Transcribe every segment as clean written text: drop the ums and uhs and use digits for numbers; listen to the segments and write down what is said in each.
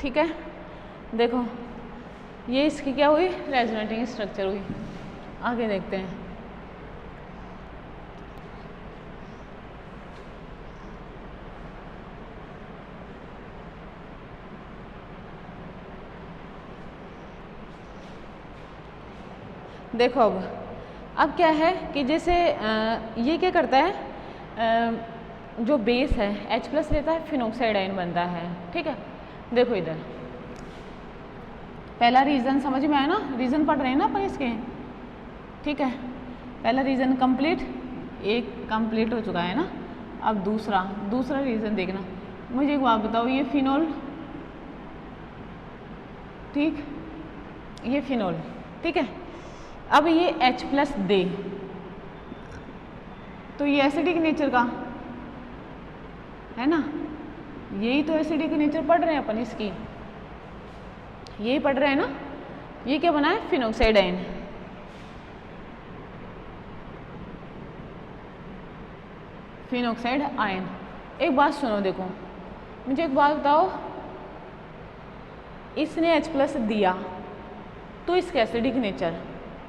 ठीक है, देखो ये इसकी क्या हुई, रेजोनेटिंग स्ट्रक्चर हुई। आगे देखते हैं। देखो अब क्या है कि जैसे ये क्या करता है, जो बेस है H+ लेता है, फिनोक्साइड आयन बनता है। ठीक है, देखो इधर पहला रीजन समझ में आया ना, रीजन पढ़ रहे हैं ना अपन इसके। ठीक है, पहला रीजन कंप्लीट, एक कंप्लीट हो चुका है ना। अब दूसरा रीजन देखना। मुझे एक बात बताओ, ये फिनोल, ठीक, ये फिनोल, ठीक है। अब ये H+ दे तो ये एसिडिक नेचर का है ना, यही तो एसिडिक नेचर पढ़ रहे हैं अपन इसकी, यही पढ़ रहे हैं ना। ये क्या बना है, फिनोक्साइड आयन। Phenoxide ion. एक बात सुनो, देखो मुझे एक बात बताओ, इसने H+ दिया तो इसका एसिडिक नेचर,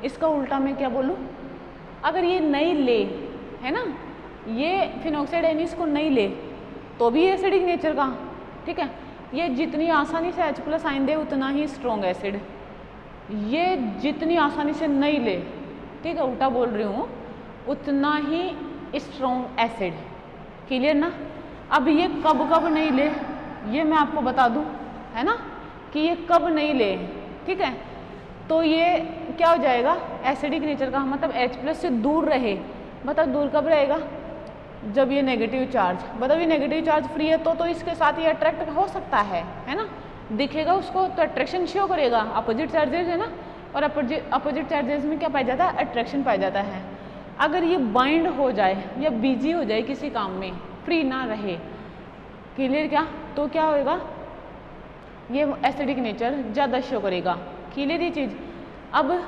इसका उल्टा मैं क्या बोलूँ, अगर ये नहीं ले, है ना, ये फिनोक्साइड आयन इसको नहीं ले तो भी एसिडिक नेचर का। ठीक है, ये जितनी आसानी से H+ आयन दे उतना ही स्ट्रॉन्ग एसिड, ये जितनी आसानी से नहीं ले, ठीक है, उल्टा बोल रही हूँ, उतना ही स्ट्रॉन्ग एसिड। क्लियर ना। अब ये कब कब नहीं ले, ये मैं आपको बता दूँ, है ना, कि ये कब नहीं ले। ठीक है, तो ये क्या हो जाएगा, एसिडिक नेचर का, मतलब H+ से दूर रहे। बताओ दूर कब रहेगा, जब ये नेगेटिव चार्ज, बताओ ये नेगेटिव चार्ज फ्री है तो इसके साथ ये अट्रैक्ट हो सकता है ना, दिखेगा उसको तो अट्रैक्शन शो करेगा। अपोजिट चार्जेस है ना, और अपोजिट चार्जेस में क्या पाया जाता है, अट्रैक्शन पाया जाता है। अगर ये बाइंड हो जाए या बिजी हो जाए किसी काम में, फ्री ना रहे, क्लियर क्या, तो क्या होएगा, ये एसिडिक नेचर ज़्यादा शो करेगा। क्लियर ये चीज़। अब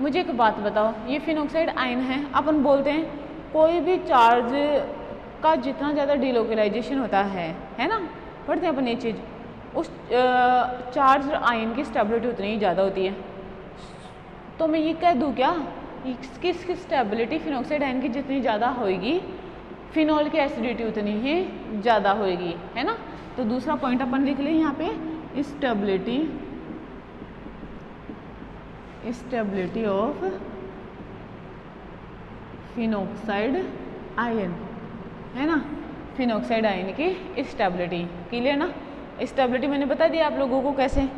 मुझे एक बात बताओ, ये फिनोक्साइड आयन है, अपन बोलते हैं कोई भी चार्ज का जितना ज़्यादा डिलोकलाइजेशन होता है ना, पढ़ते हैं अपन ये चीज़, उस चार्ज आयन की स्टेबिलिटी उतनी ही ज़्यादा होती है। तो मैं ये कह दूँ क्या, इसकी स्टेबिलिटी फिनोक्साइड आयन की जितनी ज़्यादा होएगी, फिनोल की एसिडिटी उतनी ही ज़्यादा होएगी, है ना। तो दूसरा पॉइंट अपन लिख लें यहाँ पे, स्टेबिलिटी ऑफ फिनोक्साइड आयन, है ना, फिनोक्साइड आयन की स्टेबिलिटी। क्लियर ना। स्टेबिलिटी मैंने बता दिया आप लोगों को कैसे,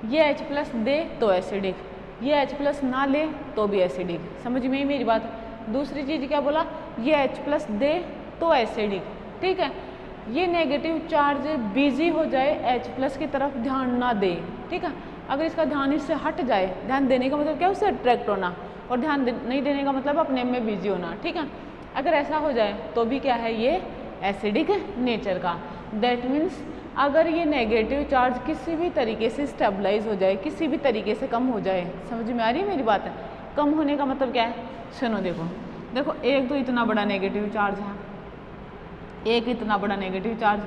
ये H+ दे तो एसिडिक, ये H+ ना ले तो भी एसिडिक। समझ में ही मेरी बात। दूसरी चीज़ क्या बोला, ये H+ दे तो एसिडिक। ठीक है, ये नेगेटिव चार्ज बिजी हो जाए, H+ की तरफ ध्यान ना दे। ठीक है, अगर इसका ध्यान इससे हट जाए, ध्यान देने का मतलब क्या, उससे अट्रैक्ट होना, और ध्यान नहीं देने का मतलब अपने में बिजी होना। ठीक है, अगर ऐसा हो जाए तो भी क्या है, ये एसिडिक नेचर का। दैट मीन्स अगर ये नेगेटिव चार्ज किसी भी तरीके से स्टेबलाइज हो जाए, किसी भी तरीके से कम हो जाए, समझ में आ रही है मेरी बात है। कम होने का मतलब क्या है, सुनो, देखो एक तो इतना बड़ा नेगेटिव चार्ज है, एक इतना बड़ा नेगेटिव चार्ज,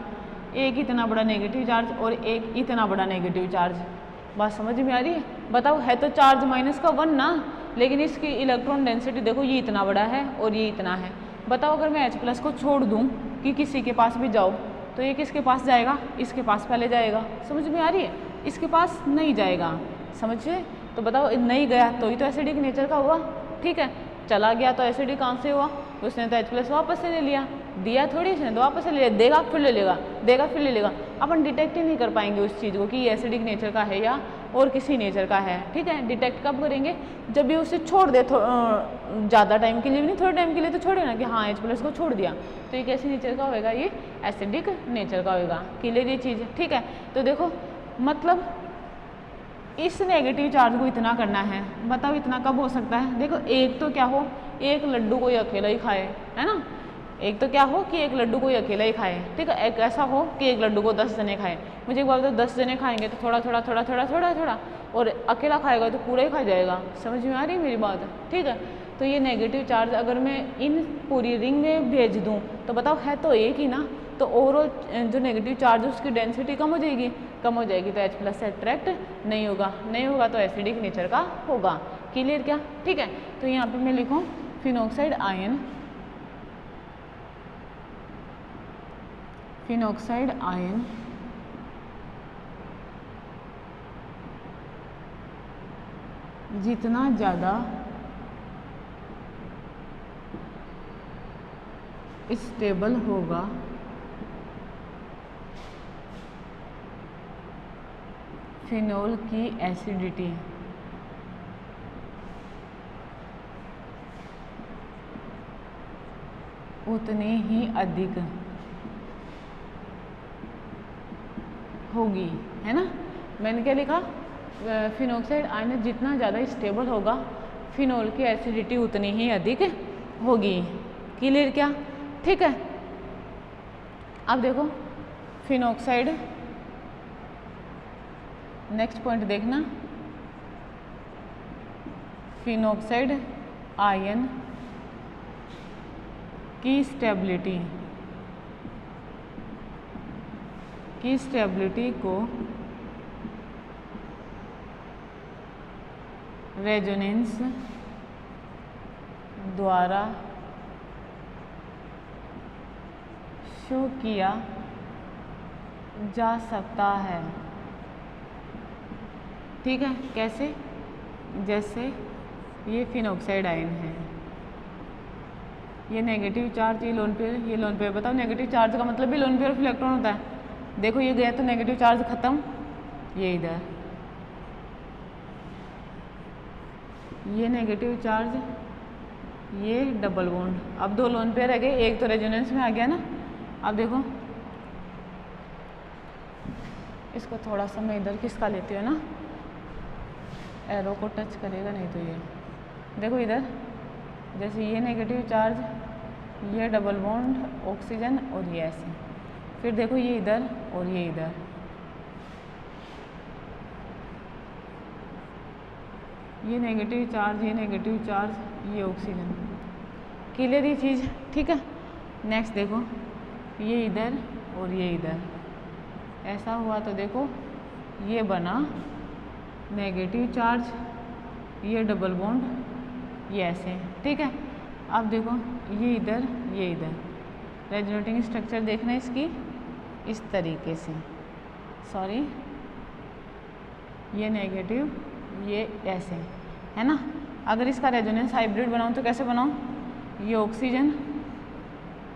एक इतना बड़ा नेगेटिव चार्ज, और एक इतना बड़ा नेगेटिव चार्ज। बात समझ में आ रही है। बताओ, है तो चार्ज -1 ना, लेकिन इसकी इलेक्ट्रॉन डेंसिटी देखो, ये इतना बड़ा है और ये इतना है। बताओ अगर मैं H+ को छोड़ दूं कि किसी के पास भी जाओ, तो ये किसके पास जाएगा, इसके पास पहले जाएगा। समझ में आ रही है, इसके पास नहीं जाएगा। समझिए, तो बताओ नहीं गया तो ही तो एसिडिक नेचर का हुआ। ठीक है, चला गया तो एसिडिक कहाँ से हुआ, उसने तो H+ वापस से ले लिया, दिया थोड़ी, इसने तो वापस से ले लिया, देगा फिर ले लेगा, देगा फिर ले लेगा। अपन डिटेक्ट ही नहीं कर पाएंगे उस चीज़ को कि ये एसिडिक नेचर का है या और किसी नेचर का है। ठीक है, डिटेक्ट कब करेंगे, जब भी उसे छोड़ दे, ज़्यादा टाइम के लिए भी नहीं, थोड़े टाइम के लिए तो छोड़े ना, कि हाँ H+ को छोड़ दिया, तो ये कैसे नेचर का होएगा, ये एसिडिक नेचर का होएगा। क्लियर ये चीज़। ठीक है, तो देखो मतलब इस नेगेटिव चार्ज को इतना करना है, बताओ इतना कब हो सकता है। देखो, एक तो क्या हो, एक लड्डू कोई अकेला ही खाए, है ना, एक तो क्या हो कि एक लड्डू कोई अकेला ही खाए। ठीक है, एक ऐसा हो कि एक लड्डू को 10 जने खाए। मुझे एक बात बताओ, 10 जने खाएंगे तो थोड़ा थोड़ा थोड़ा थोड़ा थोड़ा थोड़ा, और अकेला खाएगा तो पूरा ही खा जाएगा। समझ में आ रही है मेरी बात। ठीक है, तो ये नेगेटिव चार्ज अगर मैं इन पूरी रिंग में भेज दूँ तो बताओ, है तो एक ही ना, तो ओवरऑल जो नेगेटिव चार्ज है उसकी डेंसिटी कम हो जाएगी, कम हो जाएगी तो H प्लस से अट्रैक्ट नहीं होगा, नहीं होगा तो एसिडिक नेचर का होगा। क्लियर क्या? ठीक है, तो यहाँ पे मैं लिखूँ फिनॉक्साइड आयन, फिनॉक्साइड आयन जितना ज़्यादा स्टेबल होगा फिनोल की एसिडिटी उतनी ही अधिक होगी, है ना। मैंने क्या लिखा? फिनॉक्साइड आयन जितना ज़्यादा स्टेबल होगा फिनोल की एसिडिटी उतनी ही अधिक होगी। क्लियर क्या? ठीक है, अब देखो फिनॉक्साइड, नेक्स्ट पॉइंट देखना, फिनॉक्साइड आयन की स्टेबिलिटी को रेजोनेंस द्वारा शो किया जा सकता है। ठीक है, कैसे? जैसे ये फिनॉक्साइड आयन है, ये नेगेटिव चार्ज, ये लोन पेयर, ये लोन पेयर। बताओ नेगेटिव चार्ज का मतलब भी लोन पेयर ऑफ इलेक्ट्रॉन होता है। देखो ये गया तो नेगेटिव चार्ज खत्म, ये इधर, ये नेगेटिव चार्ज, ये डबल बॉन्ड। अब दो लोन पेयर रह गए, एक तो रेजोनेंस में आ गया ना। अब देखो इसको थोड़ा सा मैं इधर किसका लेती हूँ ना, एरो को टच करेगा नहीं तो ये देखो इधर, जैसे ये नेगेटिव चार्ज, ये डबल बॉन्ड ऑक्सीजन और ये ऐसे, फिर देखो ये इधर और ये इधर, ये नेगेटिव चार्ज, ये नेगेटिव चार्ज, ये ऑक्सीजन। क्लियर ये चीज़? ठीक है, नेक्स्ट देखो ये इधर और ये इधर, ऐसा हुआ तो देखो ये बना नेगेटिव चार्ज, ये डबल बॉन्ड, ये ऐसे। ठीक है, अब देखो ये इधर, ये इधर, रेजोनेटिंग स्ट्रक्चर देखना इसकी इस तरीके से, सॉरी ये नेगेटिव, ये ऐसे, है ना। अगर इसका रेजोनेंस हाइब्रिड बनाऊँ तो कैसे बनाऊँ? ये ऑक्सीजन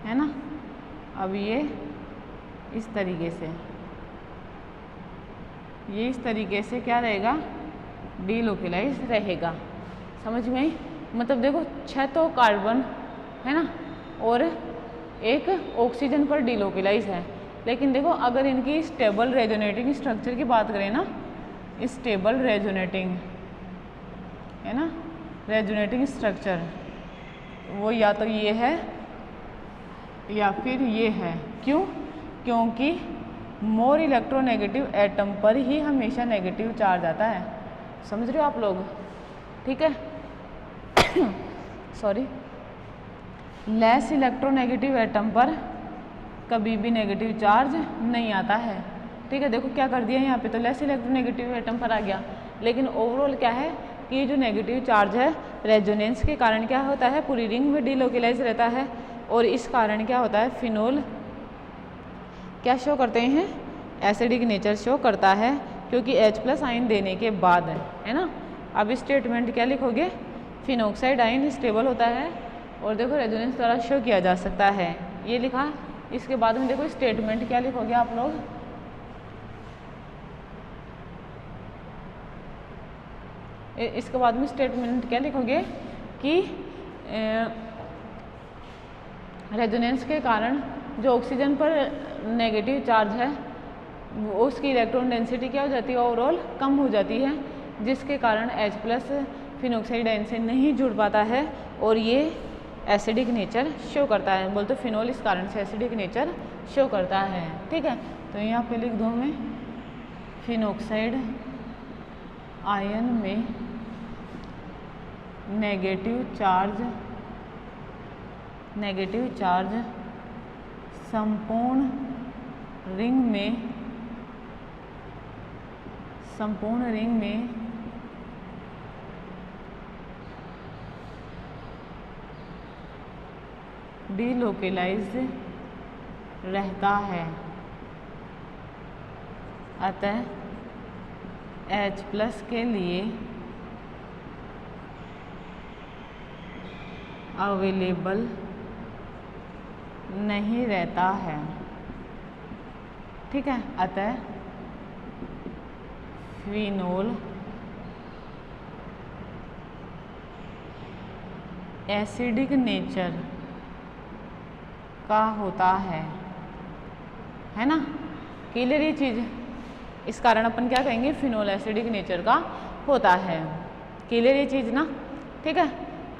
है ना, अब ये इस तरीके से, ये इस तरीके से क्या रहेगा? डीलोकेलाइज रहेगा। समझ में आई? मतलब देखो 6 तो कार्बन है ना और एक ऑक्सीजन पर डीलोकेलाइज है, लेकिन देखो अगर इनकी स्टेबल रेजोनेटिंग स्ट्रक्चर की बात करें ना, स्टेबल रेजोनेटिंग है ना, रेजोनेटिंग स्ट्रक्चर वो या तो ये है या फिर ये है। क्यों? क्योंकि मोर इलेक्ट्रोनेगेटिव एटम पर ही हमेशा नेगेटिव चार्ज आता है। समझ रहे हो आप लोग? ठीक है सॉरी, लेस इलेक्ट्रोनेगेटिव एटम पर कभी भी नेगेटिव चार्ज नहीं आता है। ठीक है, देखो क्या कर दिया यहाँ पे, तो लेस इलेक्ट्रोनेगेटिव एटम पर आ गया, लेकिन ओवरऑल क्या है कि जो नेगेटिव चार्ज है रेजोनेंस के कारण क्या होता है, पूरी रिंग में डीलोकेलाइज रहता है, और इस कारण क्या होता है, फिनोल क्या शो करते हैं, एसिडिक नेचर शो करता है, क्योंकि H प्लस आयन देने के बाद है ना। अब स्टेटमेंट क्या लिखोगे? फिनॉक्साइड आयन स्टेबल होता है और देखो रेजोनेंस द्वारा शो किया जा सकता है, ये लिखा। इसके बाद में देखो स्टेटमेंट क्या लिखोगे आप लोग, इसके बाद में स्टेटमेंट क्या लिखोगे कि रेजोनेंस के कारण जो ऑक्सीजन पर नेगेटिव चार्ज है वो उसकी इलेक्ट्रॉन डेंसिटी क्या हो जाती है, ओवरऑल कम हो जाती है, जिसके कारण H प्लस फिनॉक्साइड आयन से नहीं जुड़ पाता है और ये एसिडिक नेचर शो करता है। बोलते फिनोल इस कारण से एसिडिक नेचर शो करता है। ठीक है, तो यहाँ पे लिख दो मैं, फिनॉक्साइड आयन में नेगेटिव चार्ज संपूर्ण रिंग में डिलोकेलाइज्ड रहता है, अतः H+ के लिए अवेलेबल नहीं रहता है। ठीक है, अतः फिनोल एसिडिक नेचर का होता है ना। क्लियर ये चीज़? इस कारण अपन क्या कहेंगे, फिनोल एसिडिक नेचर का होता है। क्लियर ये चीज़ ना? ठीक है,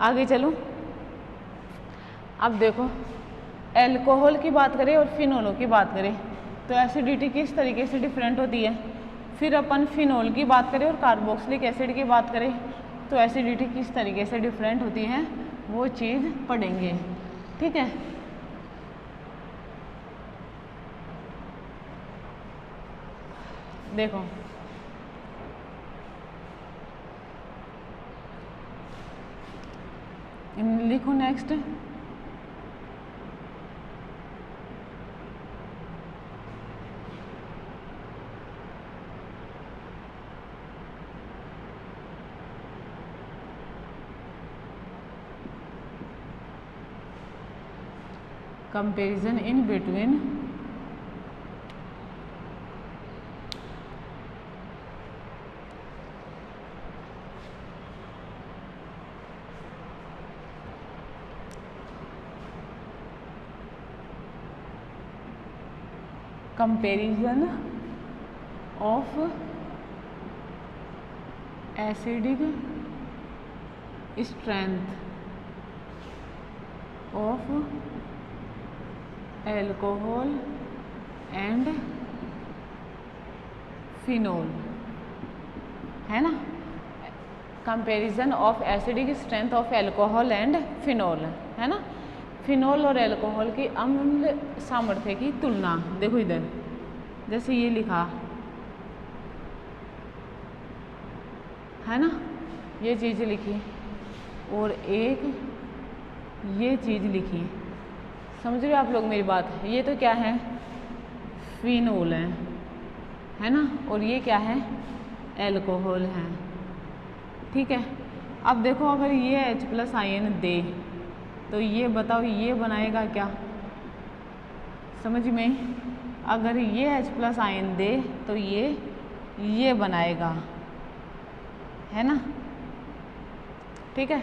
आगे चलूँ। अब देखो, एल्कोहल की बात करें और फिनोलों की बात करें तो एसिडिटी किस तरीके से डिफरेंट होती है। फिर अपन फिनोल की बात करें और कार्बोक्सिलिक एसिड की बात करें तो एसिडिटी किस तरीके से डिफरेंट होती है, वो चीज़ पढ़ेंगे। ठीक है, देखो लिखो next. Comparison in between comparison of acidic strength of alcohol and phenol, है ना। Comparison of acidic strength of alcohol and phenol, है ना। फिनोल और एल्कोहल की अम्ल सामर्थ्य की तुलना। देखो इधर जैसे ये लिखा है ना, ये चीज़ लिखी और एक ये चीज़ लिखी। समझ रहे हो आप लोग मेरी बात? ये तो क्या है, फिनोल है ना, और ये क्या है, एल्कोहल है। ठीक है, अब देखो अगर ये H+ आयन दे तो ये बताओ ये बनाएगा क्या, समझ में? अगर ये H+ आयन दे तो ये बनाएगा, है ना। ठीक है,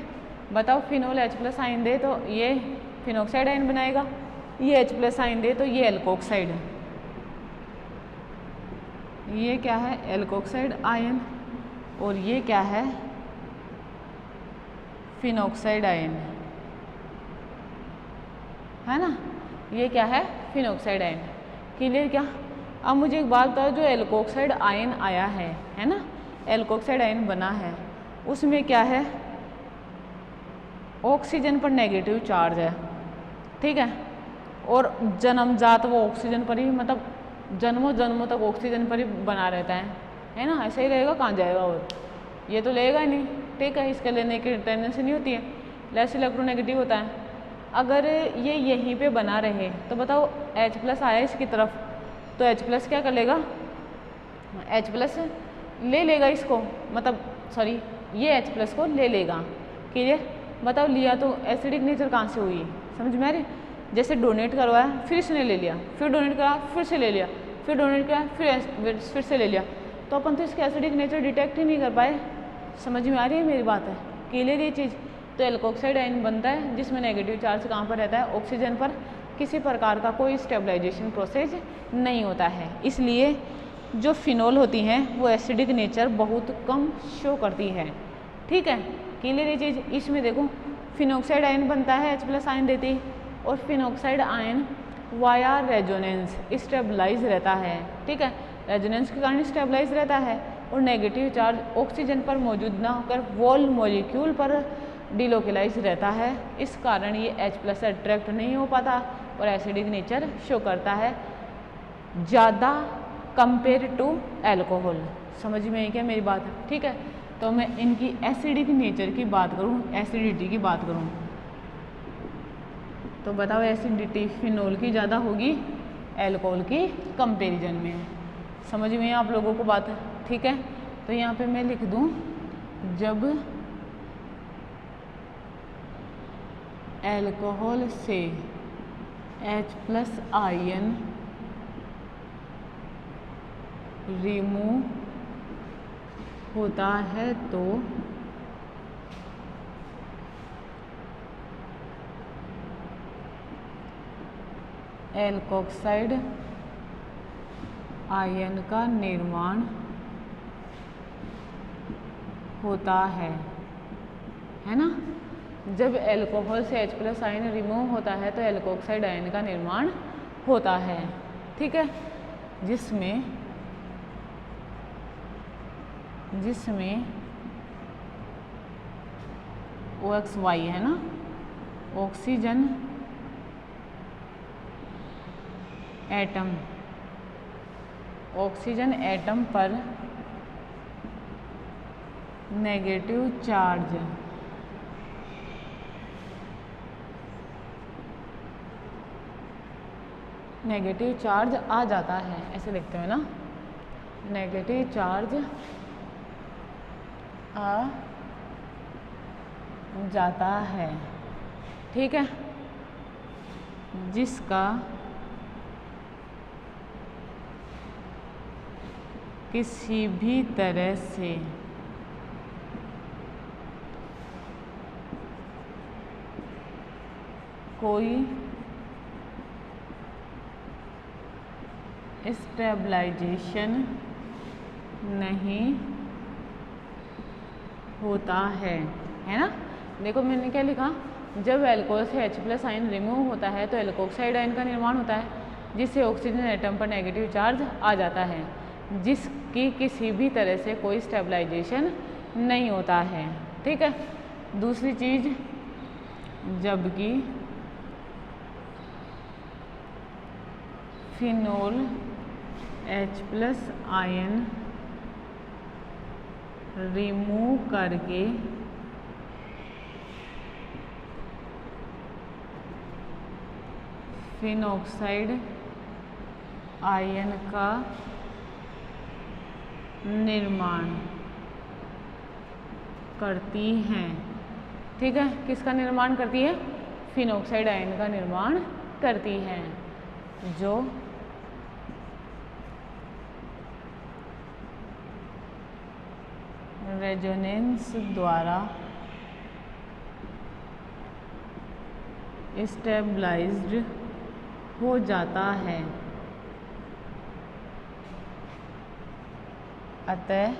बताओ फिनोल H+ आयन दे तो ये फिनोक्साइड आयन बनाएगा, ये H+ आयन दे तो ये एल्कोक्साइड, ये क्या है, एल्कोक्साइड आयन, और ये क्या है, फिनोक्साइड आयन, है ना। ये क्या है, फिनोक्साइड आयन। क्लियर क्या? अब मुझे एक बात बताओ, जो एल्कोक्साइड आयन आया है ना, एल्कोक्साइड आयन बना है, उसमें क्या है, ऑक्सीजन पर नेगेटिव चार्ज है। ठीक है, और जन्मजात वो ऑक्सीजन पर ही, मतलब जन्मों जन्मों तक ऑक्सीजन पर ही बना रहता है ना। ऐसे ही रहेगा, कहाँ जाएगा, और ये तो लेगा ही नहीं। ठीक है, इसके लेने की टेंडेंसी नहीं होती है, लेस इलेक्ट्रोनेगेटिव होता है। अगर ये यहीं पे बना रहे तो बताओ H+ आया इसकी तरफ तो H+ क्या कर लेगा, H+ ले लेगा इसको, मतलब सॉरी ये H+ को ले लेगा। क्लियर? बताओ लिया तो एसिडिक नेचर कहाँ से हुई, समझ में आ रही? जैसे डोनेट करवाया फिर इसने ले लिया, फिर डोनेट करा फिर से ले लिया, फिर डोनेट करा फिर से ले लिया, तो अपन तो इसके एसिडिक नेचर डिटेक्ट ही नहीं कर पाए। समझ में आ रही है मेरी बात? है क्लियर ये चीज़? तो एल्कोक्साइड आयन बनता है जिसमें नेगेटिव चार्ज कहाँ पर रहता है, ऑक्सीजन पर। किसी प्रकार का कोई स्टेबलाइजेशन प्रोसेस नहीं होता है, इसलिए जो फिनोल होती हैं वो एसिडिक नेचर बहुत कम शो करती है। ठीक है, क्लियर ये चीज़? इसमें देखो फिनोक्साइड आयन बनता है, H+ आयन देती, और phenoxide ion via resonance stabilise रहता है। ठीक है, रेजोनेंस के कारण स्टेबलाइज रहता है, और नेगेटिव चार्ज ऑक्सीजन पर मौजूद ना होकर वॉल मॉलिक्यूल पर डिलोकेलाइज रहता है। इस कारण ये H+ अट्रैक्ट नहीं हो पाता, और एसिडिक नेचर शो करता है ज़्यादा कंपेयर टू एल्कोहल। समझ में आई क्या मेरी बात? ठीक है, तो मैं इनकी एसिडिक नेचर की बात करूँ, एसिडिटी की बात करूँ, तो बताओ एसिडिटी फिनोल की ज़्यादा होगी एल्कोहल की कंपैरिजन में। समझ में आप लोगों को बात है? ठीक है, तो यहाँ पे मैं लिख दूँ जब एल्कोहल से H+ आयन रिमूव होता है तो एल्कोक्साइड आयन का निर्माण होता है ना। जब एल्कोहल से H+ आयन रिमूव होता है तो एल्कोक्साइड आयन का निर्माण होता है। ठीक है, जिसमें OXY है ना, ऑक्सीजन एटम पर नेगेटिव चार्ज आ जाता है, ऐसे लिखते हैं ना, नेगेटिव चार्ज आ जाता है। ठीक है, जिसका किसी भी तरह से कोई स्टेबलाइजेशन नहीं होता है ना। देखो मैंने क्या लिखा, जब एल्कोहल से H+ आयन रिमूव होता है तो एल्कोक्साइड आयन का निर्माण होता है, जिससे ऑक्सीजन एटम पर नेगेटिव चार्ज आ जाता है, जिसकी किसी भी तरह से कोई स्टेबलाइजेशन नहीं होता है। ठीक है, दूसरी चीज़, जबकि फिनोल H+ आयन रिमूव करके फिनॉक्साइड आयन का निर्माण करती हैं। ठीक है, किसका निर्माण करती है? फिनॉक्साइड आयन का निर्माण करती हैं, जो रेजोनेंस द्वारा स्टेबलाइज्ड हो जाता है। अतः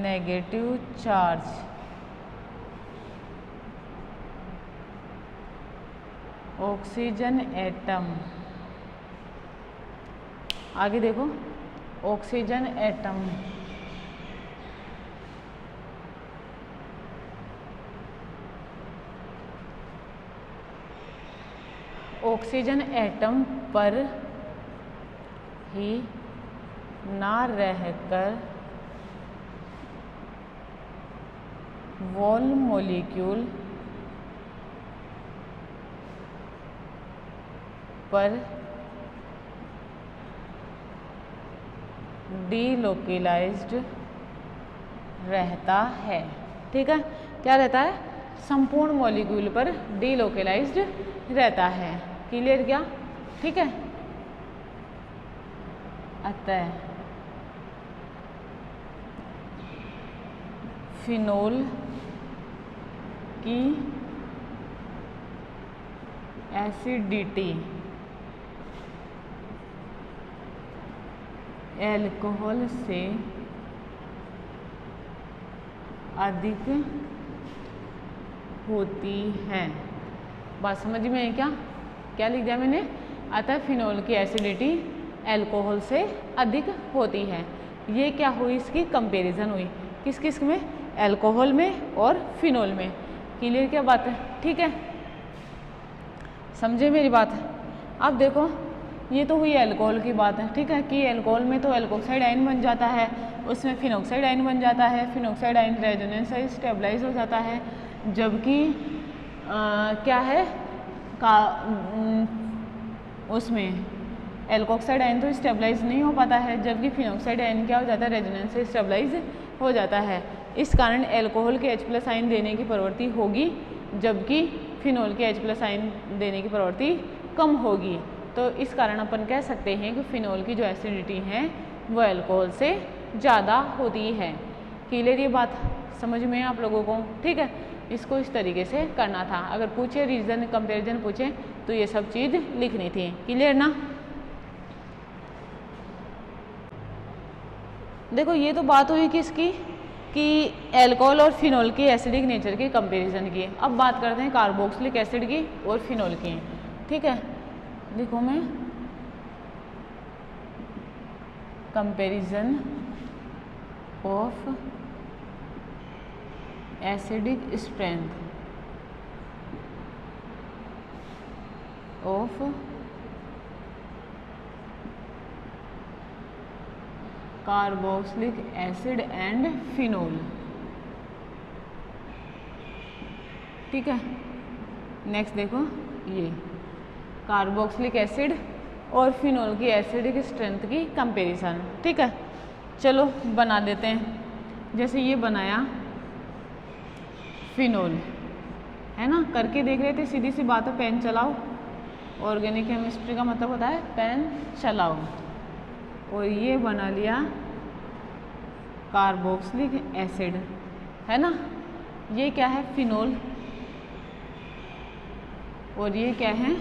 नेगेटिव चार्ज ऑक्सीजन एटम, आगे देखो, ऑक्सीजन एटम पर ही ना रहकर वॉल मॉलिक्यूल पर डीलोकेलाइज्ड रहता है। ठीक है, क्या रहता है? संपूर्ण मॉलिक्यूल पर डीलोकेलाइज्ड रहता है। क्लियर क्या? ठीक है, अतः फिनोल की एसिडिटी एल्कोहल से अधिक होती है। बात समझ में है क्या? क्या लिख दिया मैंने? अतः फिनोल की एसिडिटी एल्कोहल से अधिक होती है। ये क्या हुई? इसकी कंपैरिजन हुई किस किस में? एल्कोहल में और फिनोल में। क्लियर क्या बात है? ठीक है, समझे मेरी बात? अब देखो ये तो हुई अल्कोहल की बात है, ठीक है, कि अल्कोहल में तो एल्कोक्साइड आयन बन जाता है, उसमें फिनॉक्साइड आयन बन जाता है, फिनॉक्साइड आयन रेजोनेंस से स्टेबलाइज हो जाता है, जबकि क्या है उसमें एल्कोक्साइड आयन तो स्टेबलाइज नहीं हो पाता है, जबकि फिनॉक्साइड आयन क्या हो जाता है, रेजोनेंस से स्टेबलाइज हो जाता है। इस कारण एल्कोहल के H+ आयन देने की प्रवृत्ति होगी, जबकि फिनॉल के H+ आयन देने की प्रवृत्ति कम होगी। तो इस कारण अपन कह सकते हैं कि फिनॉल की जो एसिडिटी है वो अल्कोहल से ज़्यादा होती है। क्लियर ये बात समझ में आप लोगों को? ठीक है, इसको इस तरीके से करना था। अगर पूछे रीजन कंपैरिजन पूछे तो ये सब चीज़ लिखनी थी। क्लियर ना? देखो ये तो बात हुई किसकी, कि एल्कोहल और फिनॉल के एसिडिक नेचर के कंपैरिजन की। अब बात करते हैं कार्बोक्सिलिक एसिड की और फिनॉल की। ठीक है, देखो मैं comparison of acidic strength of carboxylic acid and phenol. ठीक है, नेक्स्ट देखो ये कार्बोक्सिलिक एसिड और फिनॉल की एसिडिक स्ट्रेंथ की कंपैरिजन। ठीक है, चलो बना देते हैं। जैसे ये बनाया फिनॉल, है ना, करके देख रहे थे, सीधी सी बात है, पेन चलाओ। ऑर्गेनिक केमिस्ट्री का मतलब होता है पेन चलाओ। और ये बना लिया कार्बोक्सिलिक एसिड, है ना, ये क्या है, फिनॉल, और ये क्या है,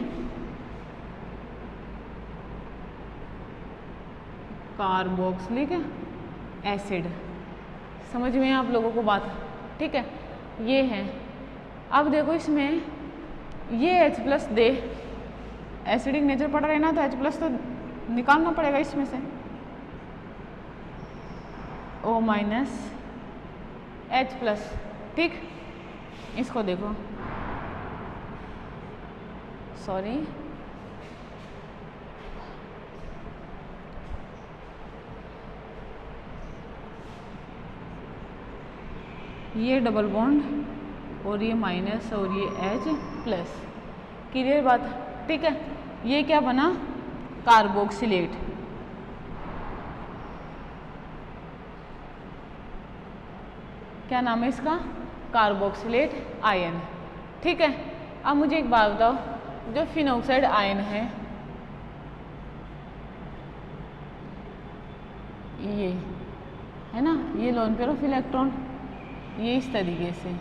कार्बोक्सिलिक एसिड। समझ में आप लोगों को बात? ठीक है, ये है। अब देखो इसमें ये H+ दे, एसिडिक नेचर पड़ रहा है ना, तो H+ तो निकालना पड़ेगा इसमें से, O- H+। ठीक, इसको देखो, सॉरी, ये डबल बॉन्ड और ये माइनस और ये H+। क्लियर बात? ठीक है, ये क्या बना, कार्बोक्सिलेट। क्या नाम है इसका, कार्बोक्सिलेट आयन। ठीक है, अब मुझे एक बात बताओ, जो फिनॉक्साइड आयन है ये, है ना, ये लोन पेयर ऑफ इलेक्ट्रॉन, ये इस तरीके से,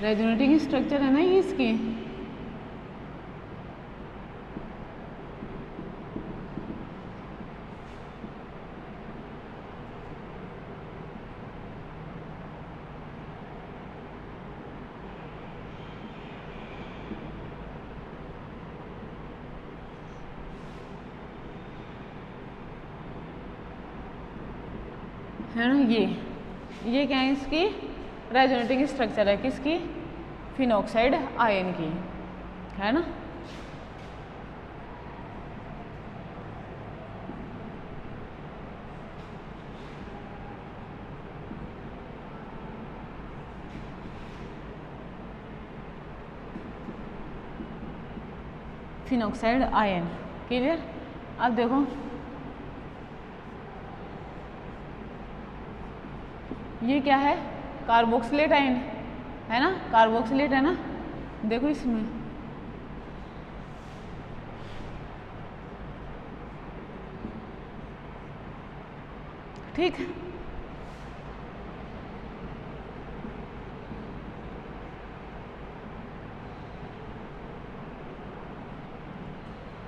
रेजोनेटिंग स्ट्रक्चर है ना ये इसकी। है ना, ये क्या है, इसकी रेजोनेटिंग स्ट्रक्चर है, किसकी, फिनॉक्साइड आयन की, है ना। Phenoxide ion, clear? अब देखो ये क्या है, कार्बोक्सिलेट आयन, है ना, कार्बोक्सिलेट है ना, देखो इसमें ठीक।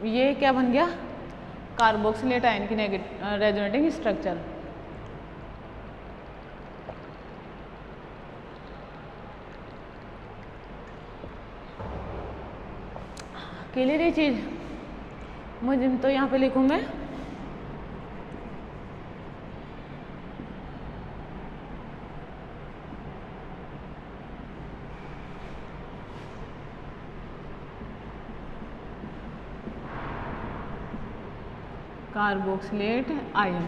ये क्या बन गया, कार्बोक्सिलेट आयन की रेजोनेटिंग स्ट्रक्चर। क्लियर ये चीज? मुझे तो यहाँ पे लिखूँ मैं कार्बोक्सिलेट आयन,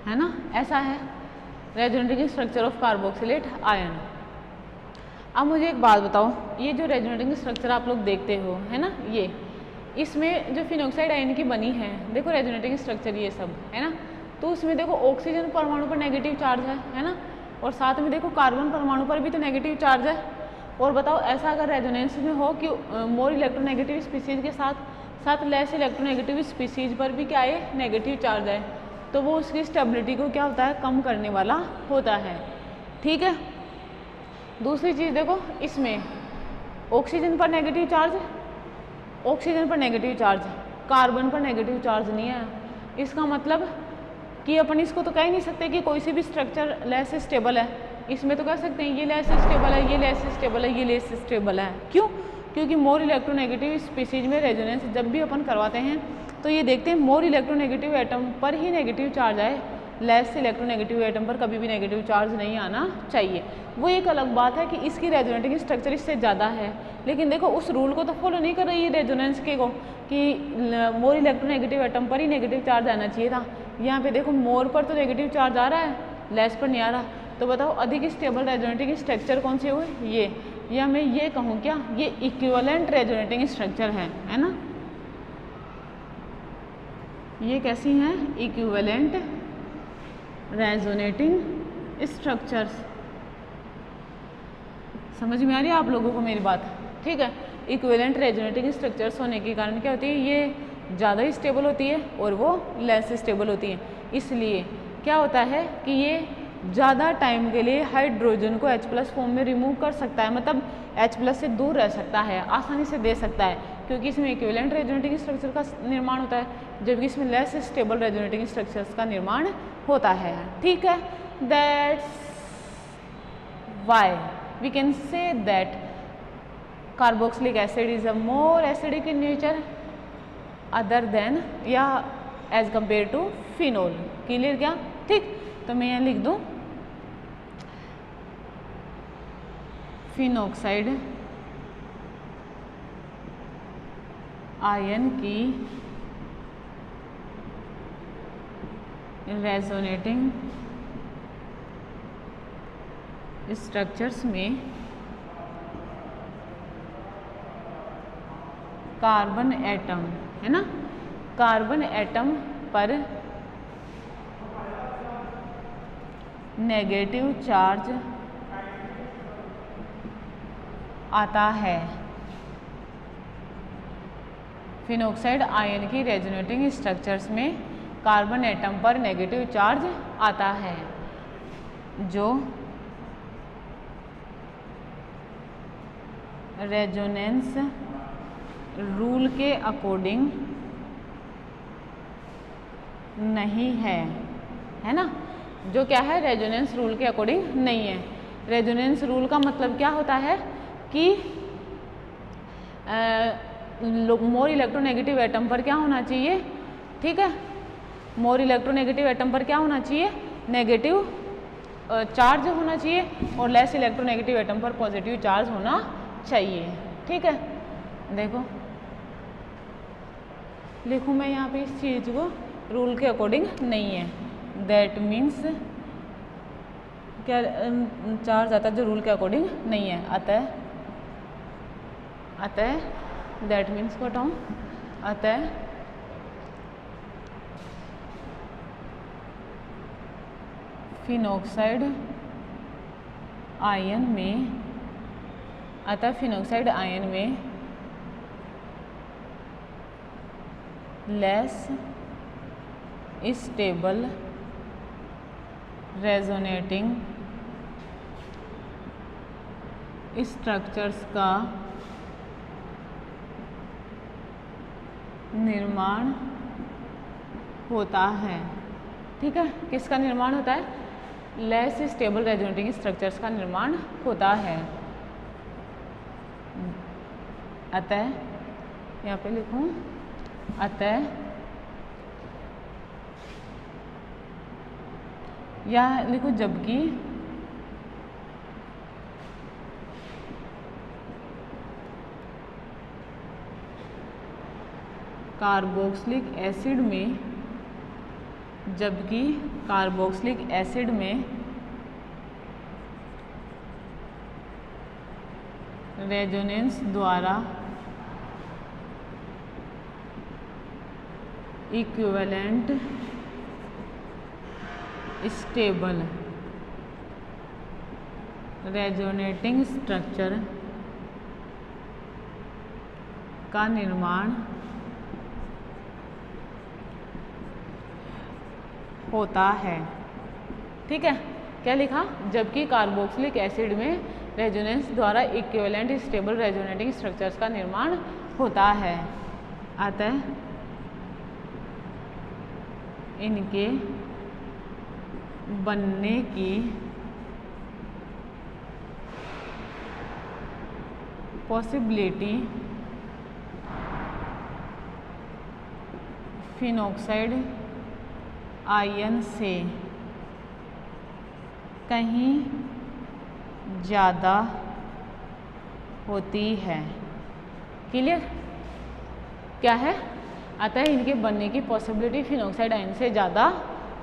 है ना, ऐसा है resonating structure of carboxylate ion. अब मुझे एक बात बताओ, ये जो रेजोनेटिंग स्ट्रक्चर आप लोग देखते हो, है ना, ये इसमें जो फिनोक्साइड आयन की बनी है, देखो रेजोनेटिंग स्ट्रक्चर ये सब है ना, तो उसमें देखो ऑक्सीजन परमाणु पर नेगेटिव चार्ज है ना, और साथ में देखो कार्बन परमाणु पर भी तो नेगेटिव चार्ज है। और बताओ ऐसा अगर रेजोनेंस में हो कि मोर इलेक्ट्रोनेगेटिव स्पीसीज के साथ लेस इलेक्ट्रोनेगेटिव स्पीसीज पर भी क्या है, नेगेटिव चार्ज है, तो वो उसकी स्टेबिलिटी को क्या होता है, कम करने वाला होता है। ठीक है, दूसरी चीज़ देखो, इसमें ऑक्सीजन पर नेगेटिव चार्ज, ऑक्सीजन पर नेगेटिव चार्ज, कार्बन पर नेगेटिव चार्ज नहीं है। इसका मतलब कि अपन इसको तो कह ही नहीं सकते कि कोई सी भी स्ट्रक्चर लेस स्टेबल है। इसमें तो कह सकते हैं ये लेस स्टेबल है, ये लेस स्टेबल है, ये लेस स्टेबल है। क्यों? क्योंकि मोर इलेक्ट्रोनेगेटिव स्पीसीज में रेजोनेंस जब भी अपन करवाते हैं तो ये देखते हैं मोर इलेक्ट्रोनेगेटिव एटम पर ही नेगेटिव चार्ज आए, लेस इलेक्ट्रोनेगेटिव एटम पर कभी भी नेगेटिव चार्ज नहीं आना चाहिए। वो एक अलग बात है कि इसकी रेजोनेटिंग स्ट्रक्चर इससे ज़्यादा है, लेकिन देखो उस रूल को तो फॉलो नहीं कर रही है रेजोनेंस के को कि मोर इलेक्ट्रोनेगेटिव एटम पर ही नेगेटिव चार्ज आना चाहिए था। यहाँ पे देखो मोर पर तो नेगेटिव चार्ज आ रहा है, लेस पर नहीं आ रहा। तो बताओ अधिक स्टेबल रेजोनेटिंग स्ट्रक्चर कौन से हुए, ये, या मैं ये कहूँ क्या, ये इक्विवेलेंट रेजोनेटिंग स्ट्रक्चर है ना, ये कैसी हैं, इक्विवेलेंट रेजोनेटिंग स्ट्रक्चर्स। समझ में आ रही है आप लोगों को मेरी बात? ठीक है, इक्विवेलेंट रेजोनेटिंग स्ट्रक्चर्स होने के कारण क्या होती है, ये ज़्यादा स्टेबल होती है और वो लेस स्टेबल होती है। इसलिए क्या होता है कि ये ज़्यादा टाइम के लिए हाइड्रोजन को H+ फॉर्म में रिमूव कर सकता है, मतलब H+ से दूर रह सकता है, आसानी से दे सकता है, क्योंकि इसमें इक्विवेलेंट रेजोनेटिंग स्ट्रक्चर का निर्माण होता है, जबकि इसमें लेस स्टेबल रेजोनेटिंग स्ट्रक्चर्स का निर्माण होता है। ठीक है, that's why we can say that carboxylic acid is a more acidic in nature other than या as compare to phenol. Clear क्या? ठीक, तो मैं यहाँ लिख दूँ फिनोक्साइड आयन की रेजोनेटिंग स्ट्रक्चर्स में कार्बन एटम, है ना, कार्बन एटम पर नेगेटिव चार्ज आता है। फिनोक्साइड आयन की रेजोनेटिंग स्ट्रक्चर्स में कार्बन एटम पर नेगेटिव चार्ज आता है, जो रेजोनेंस रूल के अकॉर्डिंग नहीं है ना, जो क्या है, रेजोनेंस रूल के अकॉर्डिंग नहीं है। रेजोनेंस रूल का मतलब क्या होता है कि मोर इलेक्ट्रोनेगेटिव एटम पर क्या होना चाहिए, ठीक है, मोर इलेक्ट्रोनेगेटिव एटम पर क्या होना चाहिए, नेगेटिव चार्ज होना चाहिए, और लेस इलेक्ट्रोनेगेटिव एटम पर पॉजिटिव चार्ज होना चाहिए। ठीक है, देखो लिखूँ मैं यहाँ पे इस चीज़ को, रूल के अकॉर्डिंग नहीं है, दैट मीन्स क्या चार्ज आता है जो रूल के अकॉर्डिंग नहीं है, अतः दैट मीन्स को हटाऊँ, अतः फिनोक्साइड आयन में लेस स्टेबल रेजोनेटिंग स्ट्रक्चर्स का निर्माण होता है। ठीक है, किसका निर्माण होता है, लेस स्टेबल रेजोनेटिंग स्ट्रक्चर्स का निर्माण होता है। अतः यहाँ पे लिखूं अतः या लिखो जबकि कार्बोक्सिलिक एसिड में रेजोनेंस द्वारा इक्विवेलेंट स्टेबल रेजोनेटिंग स्ट्रक्चर का निर्माण होता है। ठीक है, क्या लिखा? जबकि कार्बोक्सिलिक एसिड में रेजोनेंस द्वारा इक्विवेलेंट स्टेबल रेजोनेटिंग स्ट्रक्चर्स का निर्माण होता है, अतः इनके बनने की पॉसिबिलिटी फिनॉक्साइड आयन से कहीं ज़्यादा होती है। क्लियर? क्या है? अतः इनके बनने की पॉसिबिलिटी फिनॉक्साइड आयन से ज़्यादा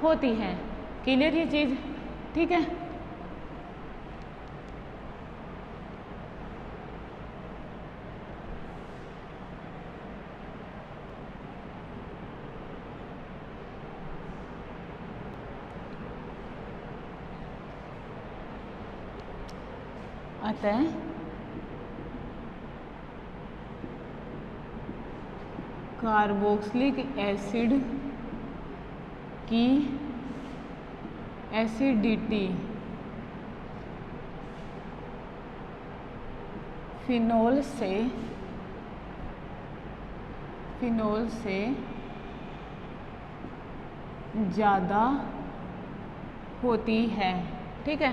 होती है। क्लियर ये चीज़? ठीक है। अतः कार्बोक्सिलिक एसिड की एसिडिटी फिनोल से ज़्यादा होती है। ठीक है,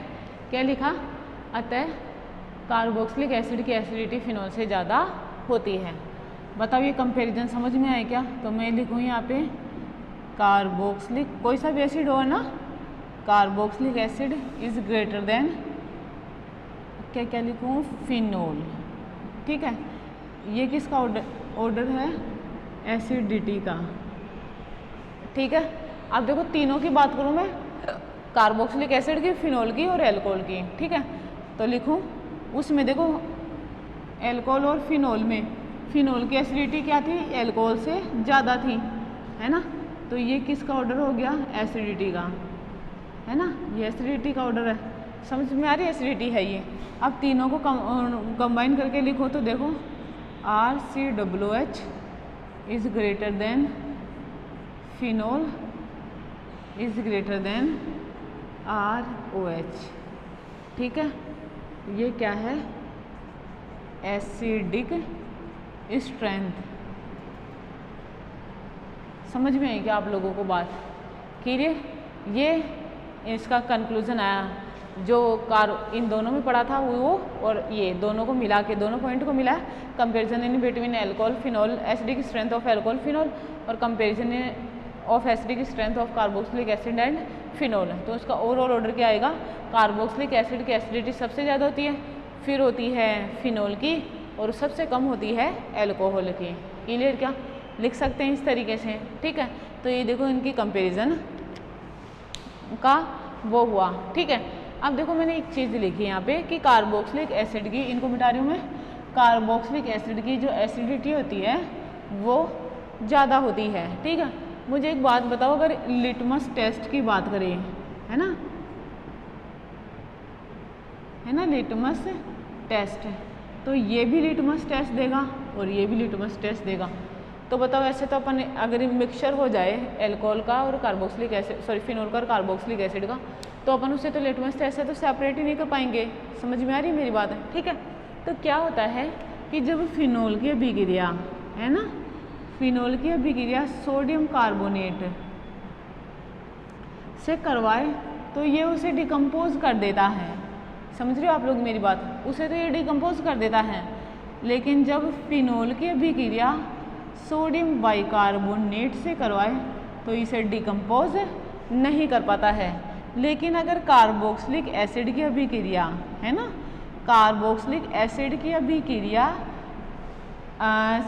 क्या लिखा? अतः कार्बोक्सिलिक एसिड की एसिडिटी फिनोल से ज़्यादा होती है। बताओ ये कंपैरिजन समझ में आए क्या? तो मैं लिखूँ यहाँ पे कार्बोक्सिलिक, कोई सा भी एसिड हो ना, carboxylic acid is greater than क्या क्या लिखूँ? फिनोल। ठीक है, ये किसका ऑर्डर है? एसिडिटी का। ठीक है, अब देखो तीनों की बात करूँ मैं, कार्बोक्सिलिक एसिड की, फिनोल की और एल्कोहल की। ठीक है, तो लिखूँ उसमें देखो एल्कोहल और फिनोल में फिनोल की एसिडिटी क्या थी? एल्कोहल से ज़्यादा थी, है ना। तो ये किसका ऑर्डर हो गया? एसिडिटी का, है ना। ये एसिडिटी का ऑर्डर है। समझ में आ रही है? एसिडिटी है ये। अब तीनों को कंबाइन करके लिखो तो देखो RCOH is greater than phenol is greater than ROH। ठीक है, ये क्या है? Acidic strength. समझ में आई क्या आप लोगों को बात? क्लियर? ये इसका कंक्लूजन आया जो इन दोनों में पढ़ा था वो, और ये दोनों को मिला के, दोनों पॉइंट को मिला, comparison in between alcohol phenol, acidic strength of alcohol phenol, और comparison of acidic strength of carboxylic acid and phenol. तो उसका ओवरऑल ऑर्डर क्या आएगा? कार्बोक्सिलिक एसिड की एसिडिटी सबसे ज़्यादा होती है, फिर होती है फिनोल की, और सबसे कम होती है एल्कोहल की। क्लियर? क्या लिख सकते हैं इस तरीके से? ठीक है, तो ये देखो इनकी कंपैरिजन का वो हुआ। ठीक है, अब देखो मैंने एक चीज़ लिखी है यहाँ पे कि कार्बोक्सिलिक एसिड की, इनको मिटा रही हूँ मैं, कार्बोक्सिलिक एसिड की जो एसिडिटी होती है वो ज़्यादा होती है। ठीक है, मुझे एक बात बताओ, अगर लिटमस टेस्ट की बात करें, है ना, लिटमस टेस्ट, तो ये भी लिटमस टेस्ट देगा और ये भी लिटमस टेस्ट देगा। तो बताओ ऐसे तो अपन अगर मिक्सचर हो जाए एल्कोहल का और कार्बोक्सिलिक एसिड, सॉरी फिनोल का और कार्बोक्सिलिक एसिड का, तो अपन उससे तो लिटमस टेस्ट से तो सेपरेट ही नहीं कर पाएंगे। समझ में आ रही है मेरी बात? है। ठीक है, तो क्या होता है कि जब फिनोल की अभिक्रिया, है ना, फिनोल की अभिक्रिया सोडियम कार्बोनेट से करवाए तो ये उसे डिकम्पोज कर देता है। समझ रहे हो आप लोग मेरी बात? उसे तो ये डिकम्पोज कर देता है, लेकिन जब फिनोल की अभिक्रिया सोडियम बाइकार्बोनेट से करवाए तो इसे डिकम्पोज नहीं कर पाता है। लेकिन अगर कार्बोक्सिलिक एसिड की अभिक्रिया है ना, कार्बोक्सिलिक एसिड की अभिक्रिया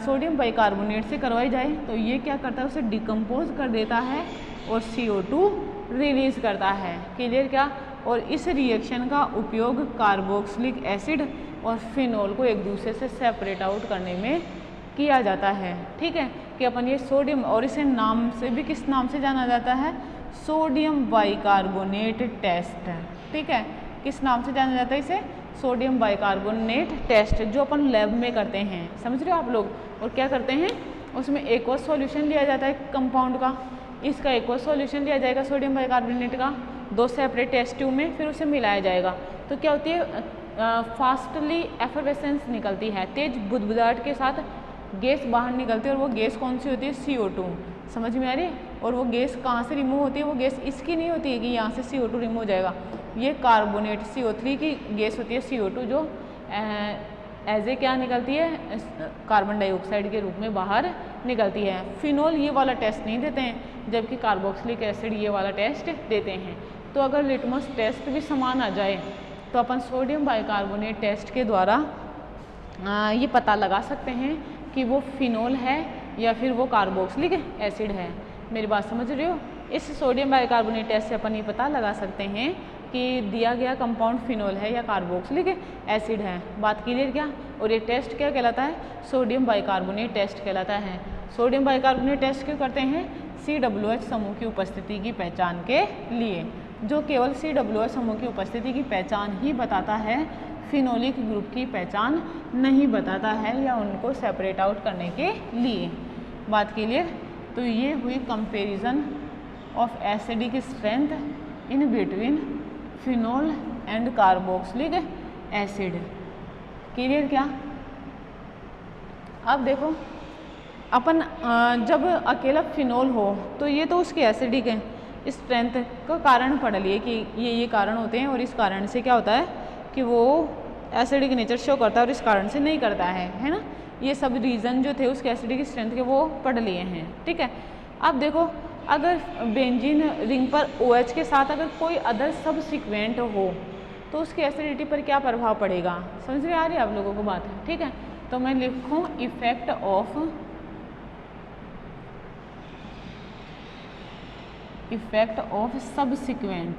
सोडियम बाइकार्बोनेट से करवाई जाए तो ये क्या करता है, उसे डिकम्पोज कर देता है और CO2 रिलीज करता है। क्लियर क्या? और इस रिएक्शन का उपयोग कार्बोक्सिलिक एसिड और फिनोल को एक दूसरे से सेपरेट आउट करने में किया जाता है। ठीक है, कि अपन ये सोडियम, और इसे नाम से भी किस नाम से जाना जाता है, सोडियम बाइकार्बोनेट टेस्ट। ठीक है, किस नाम से जाना जाता है इसे, सोडियम बाइकार्बोनेट टेस्ट, जो अपन लैब में करते हैं। समझ रहे हो आप लोग? और क्या करते हैं, उसमें एक्वस सॉल्यूशन लिया जाता है कंपाउंड का, इसका एक्वस सॉल्यूशन लिया जाएगा सोडियम बाइकार्बोनेट का 2 सेपरेट टेस्ट ट्यूब में, फिर उसे मिलाया जाएगा। तो क्या होती है, फास्टली एफरवेसेंस निकलती है, तेज बुदबुदाहट के साथ गैस बाहर निकलती है, और वो गैस कौन सी होती है, CO2। समझ में आ रही है? और वो गैस कहाँ से रिमूव होती है, वो गैस इसकी नहीं होती है कि यहाँ से CO2 रिमूव हो जाएगा, ये कार्बोनेट CO3 की गैस होती है, CO2, जो एज ए क्या निकलती है, कार्बन डाइऑक्साइड के रूप में बाहर निकलती है। फिनोल ये वाला टेस्ट नहीं देते हैं, जबकि कार्बोक्सिलिक एसिड ये वाला टेस्ट देते हैं। तो अगर लिटमस टेस्ट भी समान आ जाए तो अपन सोडियम बाइकार्बोनेट टेस्ट के द्वारा ये पता लगा सकते हैं कि वो फिनोल है या फिर वो कार्बोक्सिलिक एसिड है। मेरी बात समझ रहे हो? इस सोडियम बाइकार्बोनेट टेस्ट से अपन ये पता लगा सकते हैं कि दिया गया कंपाउंड फिनोल है या कार्बोक्सिलिक एसिड है। बात क्लियर क्या? और ये टेस्ट क्या कहलाता है, सोडियम बाइकार्बोनेट टेस्ट कहलाता है। सोडियम बाइकार्बोनेट टेस्ट क्यों करते हैं, COOH समूह की उपस्थिति की पहचान के लिए, जो केवल COOH समूह की उपस्थिति की पहचान ही बताता है, फिनोलिक ग्रुप की पहचान नहीं बताता है, या उनको सेपरेट आउट करने के लिए। बात क्लियर? तो ये हुई comparison of acidic strength in between phenol and carboxylic acid. Clear क्या? अब देखो, अपन जब अकेला फिनोल हो तो ये तो उसकी एसिडिक स्ट्रेंथ का कारण पढ़ लिए कि ये कारण होते हैं, और इस कारण से क्या होता है कि वो एसिडिक नेचर शो करता है, और इस कारण से नहीं करता है ना। ये सब रीज़न जो थे उसके एसिडिक स्ट्रेंथ के वो पढ़ लिए हैं। ठीक है, अब देखो, अगर बेंजीन रिंग पर OH के साथ अगर कोई अदर सब सीक्वेंट हो तो उसकी एसिडिटी पर क्या प्रभाव पड़ेगा, समझ में आ रही है आप लोगों को बात? ठीक है, तो मैं लिखूँ effect of subsequent.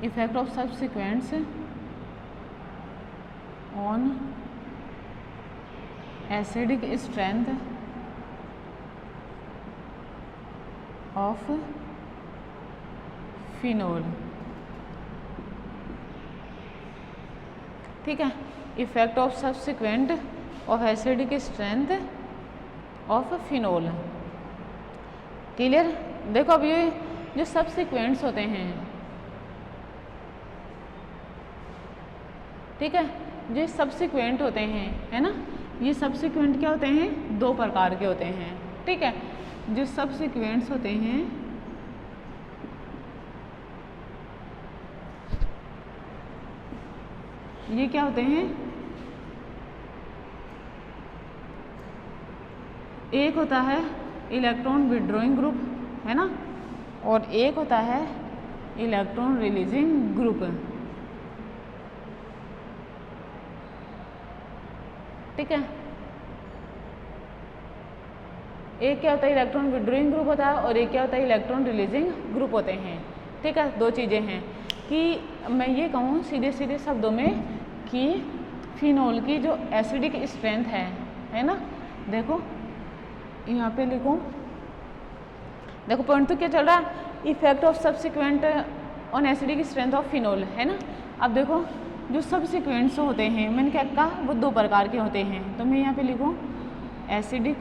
Effect of subsequents on acidic strength of phenol. ठीक है, effect of subsequent of acidic strength of phenol. Clear? देखो, अब ये जो सबसिक्वेंट्स होते हैं, ठीक है, जो सबसिक्वेंट होते हैं, है ना, ये सबसिक्वेंट क्या होते हैं, 2 प्रकार के होते हैं। ठीक है, जो सबसिक्वेंट्स होते हैं ये क्या होते हैं, एक होता है इलेक्ट्रॉन विड्रॉइंग ग्रुप, है ना, और एक होता है इलेक्ट्रॉन रिलीजिंग ग्रुप। ठीक है, एक क्या होता है, इलेक्ट्रॉन विड्रॉइंग ग्रुप होता है, और एक क्या होता है, इलेक्ट्रॉन रिलीजिंग ग्रुप होते हैं। ठीक है, 2 चीज़ें हैं कि मैं ये कहूँ सीधे सीधे शब्दों में कि फिनोल की जो एसिडिक स्ट्रेंथ है ना, देखो यहाँ पे लिखूँ, देखो पॉइंट तो क्या चल रहा है, effect of subsequent on acidic strength of phenol, है ना। अब देखो, जो सबसिक्वेंट्स होते हैं, मैंने क्या कहा, वो 2 प्रकार के होते हैं, तो मैं यहाँ पे लिखूँ एसिडिक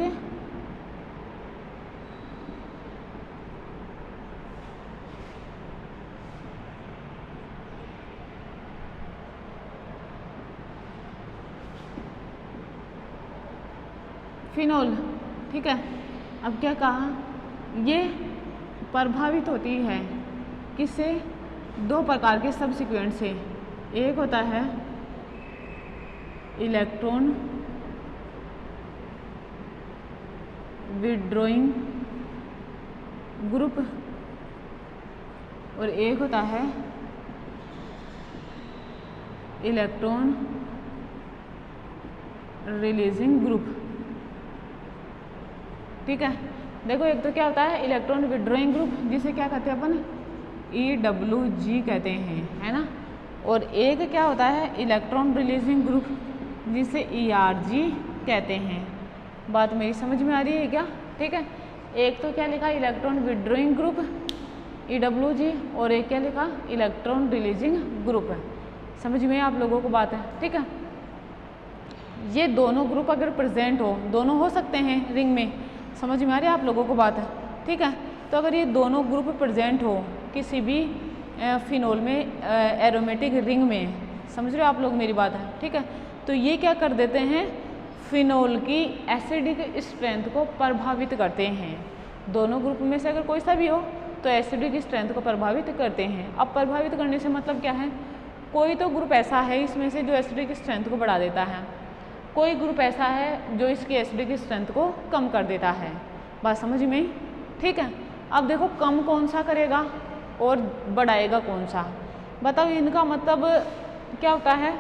फिनोल। ठीक है, अब क्या कहा, ये प्रभावित होती है किससे? दो प्रकार के सब सीक्वेंस से। एक होता है इलेक्ट्रॉन विड्रॉइंग ग्रुप और एक होता है इलेक्ट्रॉन रिलीजिंग ग्रुप। ठीक है, देखो एक तो क्या होता है इलेक्ट्रॉन विड्रॉइंग ग्रुप, जिसे क्या कहते हैं अपन EWG कहते हैं, है ना। और एक क्या होता है इलेक्ट्रॉन रिलीजिंग ग्रुप, जिसे ERG कहते हैं। बात मेरी समझ में आ रही है क्या? ठीक है, एक तो क्या लिखा इलेक्ट्रॉन विड्रॉइंग ग्रुप EWG और एक क्या लिखा इलेक्ट्रॉन रिलीजिंग ग्रुप है। समझ में आप लोगों को बात है? ठीक है, ये दोनों ग्रुप अगर प्रेजेंट हो, दोनों हो सकते हैं रिंग में, समझ में आ रही है आप लोगों को बात है? ठीक है, तो अगर ये दोनों ग्रुप प्रेजेंट हो किसी भी फिनोल में एरोमेटिक रिंग में, समझ रहे हो आप लोग मेरी बात है? ठीक है, तो ये क्या कर देते हैं फिनोल की एसिडिक स्ट्रेंथ को प्रभावित करते हैं। दोनों ग्रुप में से अगर कोई सा भी हो तो एसिडिक स्ट्रेंथ को प्रभावित करते हैं। अब प्रभावित करने से मतलब क्या है? कोई तो ग्रुप ऐसा है इसमें से जो एसिडिक स्ट्रेंथ को बढ़ा देता है, कोई ग्रुप ऐसा है जो इसकी एसिडिक स्ट्रेंथ को कम कर देता है। बात समझ में? ठीक है, अब देखो कम कौन सा करेगा और बढ़ाएगा कौन सा, बताओ। इनका मतलब क्या होता है?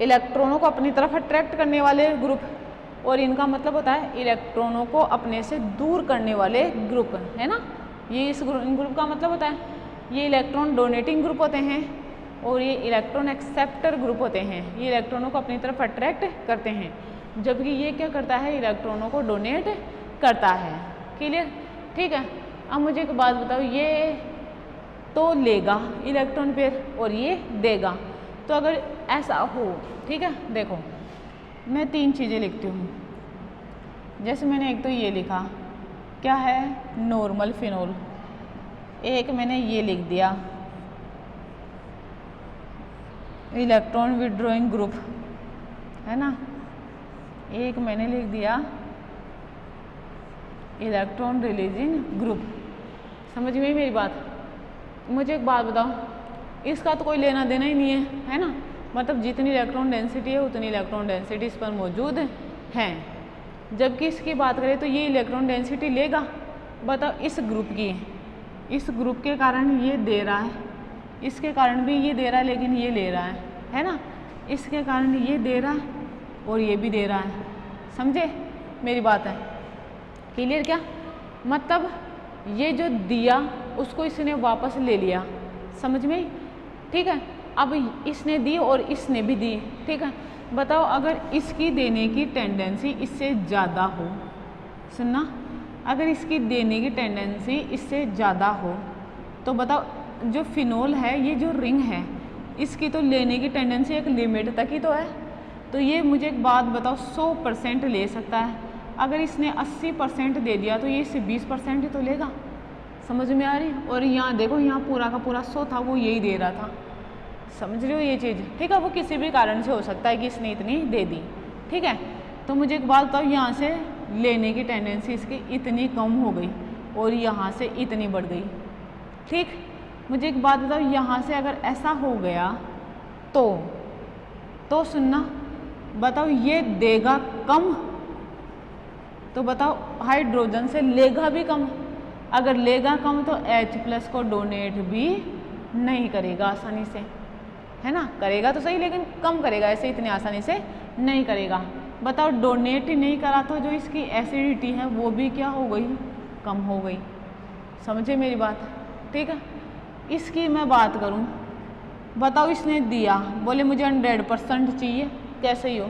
इलेक्ट्रॉनों को अपनी तरफ अट्रैक्ट करने वाले ग्रुप, और इनका मतलब होता है इलेक्ट्रॉनों को अपने से दूर करने वाले ग्रुप, है ना। ये इन ग्रुप का मतलब होता है, ये इलेक्ट्रॉन डोनेटिंग ग्रुप होते हैं और ये इलेक्ट्रॉन एक्सेप्टर ग्रुप होते हैं। ये इलेक्ट्रॉनों को अपनी तरफ अट्रैक्ट करते हैं, जबकि ये क्या करता है इलेक्ट्रॉनों को डोनेट करता है। क्लियर? ठीक है, अब मुझे एक बात बताओ, ये तो लेगा इलेक्ट्रॉन पेयर और ये देगा, तो अगर ऐसा हो, ठीक है, देखो मैं तीन चीज़ें लिखती हूँ। जैसे मैंने एक तो ये लिखा, क्या है नॉर्मल फिनोल, एक मैंने ये लिख दिया इलेक्ट्रॉन विड्रॉइंग ग्रुप, है ना, एक मैंने लिख दिया इलेक्ट्रॉन रिलीजिंग ग्रुप। समझ में मेरी बात? मुझे एक बात बताओ, इसका तो कोई लेना देना ही नहीं है ना। मतलब जितनी इलेक्ट्रॉन डेंसिटी है उतनी इलेक्ट्रॉन डेंसिटी इस पर मौजूद है। जबकि इसकी बात करें तो ये इलेक्ट्रॉन डेंसिटी लेगा, बताओ इस ग्रुप की, इस ग्रुप के कारण ये दे रहा है, इसके कारण भी ये दे रहा है, लेकिन ये ले रहा है ना, इसके कारण ये दे रहा है और ये भी दे रहा है। समझे मेरी बात है? क्लियर? क्या मतलब ये जो दिया उसको इसने वापस ले लिया, समझ में? ठीक है, अब इसने दी और इसने भी दी, ठीक है। बताओ अगर इसकी देने की टेंडेंसी इससे ज़्यादा हो, सुनना, अगर इसकी देने की टेंडेंसी इससे ज़्यादा हो तो बताओ जो फिनोल है, ये जो रिंग है, इसकी तो लेने की टेंडेंसी एक लिमिट तक ही तो है। तो ये मुझे एक बात बताओ 100% ले सकता है। अगर इसने 80% दे दिया तो ये इससे 20% ही तो लेगा। समझ में आ रही? और यहाँ देखो, यहाँ पूरा का पूरा 100 था, वो यही दे रहा था। समझ रहे हो ये चीज़? ठीक है, वो किसी भी कारण से हो सकता है कि इसने इतनी दे दी, ठीक है। तो मुझे एक बात बताओ, यहाँ से लेने की टेंडेंसी इसकी इतनी कम हो गई और यहाँ से इतनी बढ़ गई, ठीक। मुझे एक बात बताओ, यहाँ से अगर ऐसा हो गया तो सुनना, बताओ ये देगा कम, तो बताओ हाइड्रोजन से लेगा भी कम। अगर लेगा कम तो H+ को डोनेट भी नहीं करेगा आसानी से, है ना। करेगा तो सही, लेकिन कम करेगा, ऐसे इतनी आसानी से नहीं करेगा। बताओ डोनेट ही नहीं करा तो जो इसकी एसिडिटी है वो भी क्या हो गई? कम हो गई। समझे मेरी बात? ठीक है, इसकी मैं बात करूं, बताओ इसने दिया, बोले मुझे 100% चाहिए, कैसे ही हो।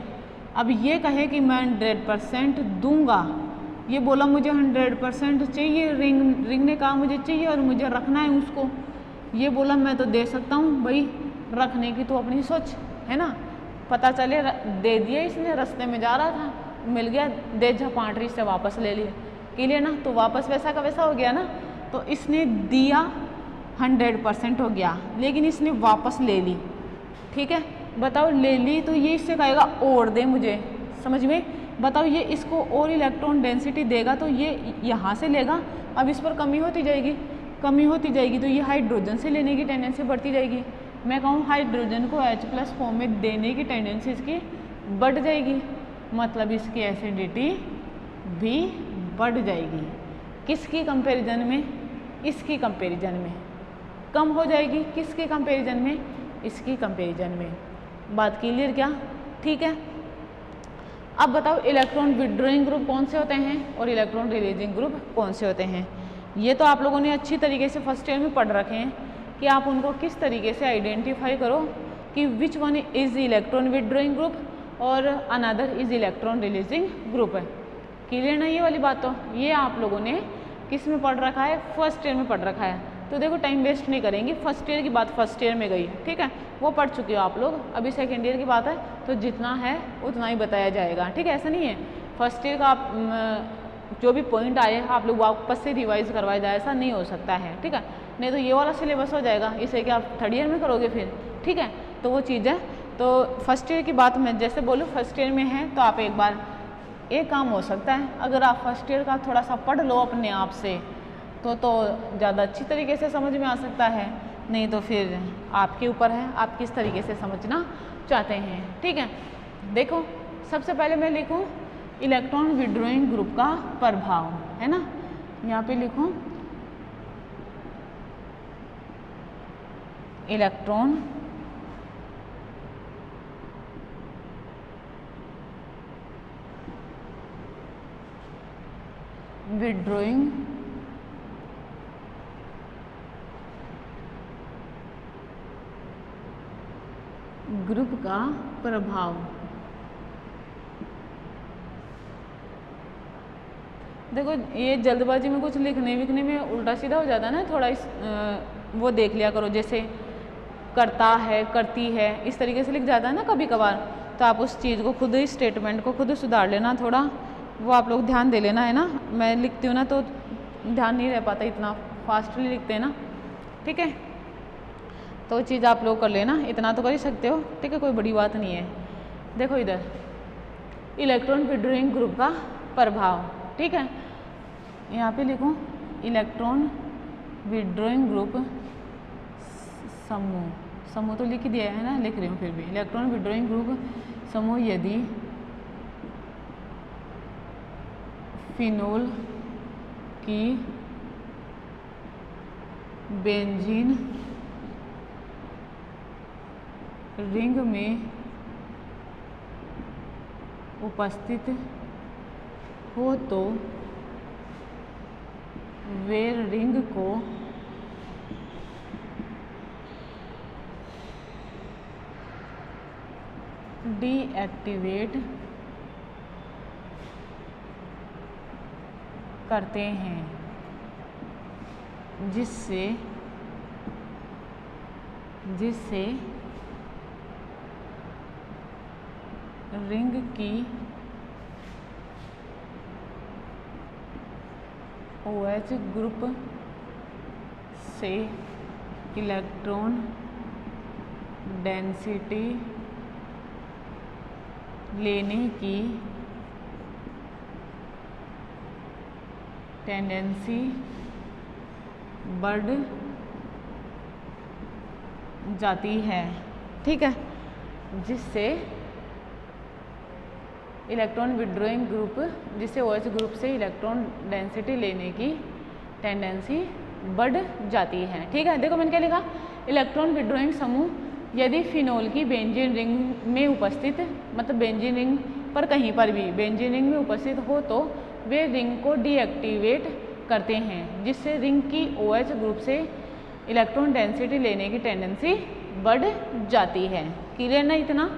अब ये कहे कि मैं 100% दूंगा, ये बोला मुझे 100% चाहिए, रिंग ने कहा मुझे चाहिए और मुझे रखना है उसको, ये बोला मैं तो दे सकता हूँ भाई, रखने की तो अपनी सोच, है ना। पता चले दे दिया इसने, रास्ते में जा रहा था, मिल गया, दे झपाटरी से वापस ले लिए, क्लियर ना। तो वापस वैसा का वैसा हो गया ना। तो इसने दिया 100% हो गया, लेकिन इसने वापस ले ली, ठीक है। बताओ ले ली तो ये इससे कहेगा और दे मुझे, समझ में? बताओ ये इसको और इलेक्ट्रॉन डेंसिटी देगा तो ये यहाँ से लेगा, अब इस पर कमी होती जाएगी, कमी होती जाएगी तो ये हाइड्रोजन से लेने की टेंडेंसी बढ़ती जाएगी। मैं कहूँ हाइड्रोजन को H+ फॉर्म में देने की टेंडेंसी इसकी बढ़ जाएगी, मतलब इसकी एसिडिटी भी बढ़ जाएगी। किसकी कंपैरिजन में? इसकी कंपैरिजन में। कम हो जाएगी किसके कंपैरिजन में? इसकी कंपैरिजन में। बात क्लियर क्या? ठीक है। अब बताओ इलेक्ट्रॉन विड्रॉइंग ग्रुप कौन से होते हैं और इलेक्ट्रॉन रिलीजिंग ग्रुप कौन से होते हैं। ये तो आप लोगों ने अच्छी तरीके से फर्स्ट ईयर में पढ़ रखे हैं कि आप उनको किस तरीके से आइडेंटिफाई करो कि which one is electron withdrawing group और another is electron releasing group है। क्लियर ना ये वाली बात? तो ये आप लोगों ने किस में पढ़ रखा है? फर्स्ट ईयर में पढ़ रखा है। तो देखो टाइम वेस्ट नहीं करेंगे, फर्स्ट ईयर की बात फर्स्ट ईयर में गई, ठीक है, वो पढ़ चुके हो आप लोग। अभी सेकेंड ईयर की बात है तो जितना है उतना ही बताया जाएगा, ठीक है। ऐसा नहीं है फर्स्ट ईयर का आप जो भी पॉइंट आए आप लोग वापस से रिवाइज करवाया जाए, ऐसा नहीं हो सकता है, ठीक है। नहीं तो ये वाला सिलेबस हो जाएगा, इसे क्या आप थर्ड ईयर में करोगे फिर, ठीक है। तो वो चीज़ है। तो फर्स्ट ईयर की बात मैं जैसे बोलूँ फर्स्ट ईयर में है तो आप एक बार एक काम हो सकता है, अगर आप फर्स्ट ईयर का थोड़ा सा पढ़ लो अपने आप से तो ज़्यादा अच्छी तरीके से समझ में आ सकता है, नहीं तो फिर आपके ऊपर है आप किस तरीके से समझना चाहते हैं, ठीक है। देखो सबसे पहले मैं लिखूं इलेक्ट्रॉन विड्रॉइंग ग्रुप का प्रभाव, है ना, यहाँ पे लिखूं इलेक्ट्रॉन विड्रॉइंग ग्रुप का प्रभाव। देखो ये जल्दबाजी में कुछ लिखने विखने में उल्टा सीधा हो जाता है ना, थोड़ा वो देख लिया करो, जैसे करता है करती है इस तरीके से लिख जाता है ना कभी कभार, तो आप उस चीज़ को खुद ही स्टेटमेंट को खुद सुधार लेना, थोड़ा वो आप लोग ध्यान दे लेना, है ना। मैं लिखती हूँ ना तो ध्यान नहीं रह पाता, इतना फास्टली लिखते हैं ना, ठीक है। तो चीज़ आप लोग कर लेना, इतना तो कर ही सकते हो, ठीक है, कोई बड़ी बात नहीं है। देखो इधर इलेक्ट्रॉन विड्रॉइंग ग्रुप का प्रभाव, ठीक है, यहाँ पे लिखूँ इलेक्ट्रॉन विड्रॉइंग ग्रुप समूह, समूह तो लिख दिया है ना, लिख रही हूँ फिर भी, इलेक्ट्रॉन विड्रॉइंग ग्रुप समूह यदि फिनोल की बेंजीन रिंग में उपस्थित हो तो वे रिंग को डीएक्टिवेट करते हैं, जिससे रिंग की OH ग्रुप से इलेक्ट्रॉन डेंसिटी लेने की टेंडेंसी बढ़ जाती है, ठीक है, जिससे इलेक्ट्रॉन विड्रॉइंग ग्रुप, जिससे OH ग्रुप से इलेक्ट्रॉन डेंसिटी लेने की टेंडेंसी बढ़ जाती है, ठीक है। देखो मैंने क्या लिखा, इलेक्ट्रॉन विड्रॉइंग समूह यदि फिनोल की बेंजीन रिंग में उपस्थित, मतलब बेंजीन रिंग पर कहीं पर भी बेंजीन रिंग में उपस्थित हो तो वे रिंग को डीएक्टिवेट करते हैं, जिससे रिंग की OH ग्रुप से इलेक्ट्रॉन डेंसिटी लेने की टेंडेंसी बढ़ जाती है। क्लियर ना इतना?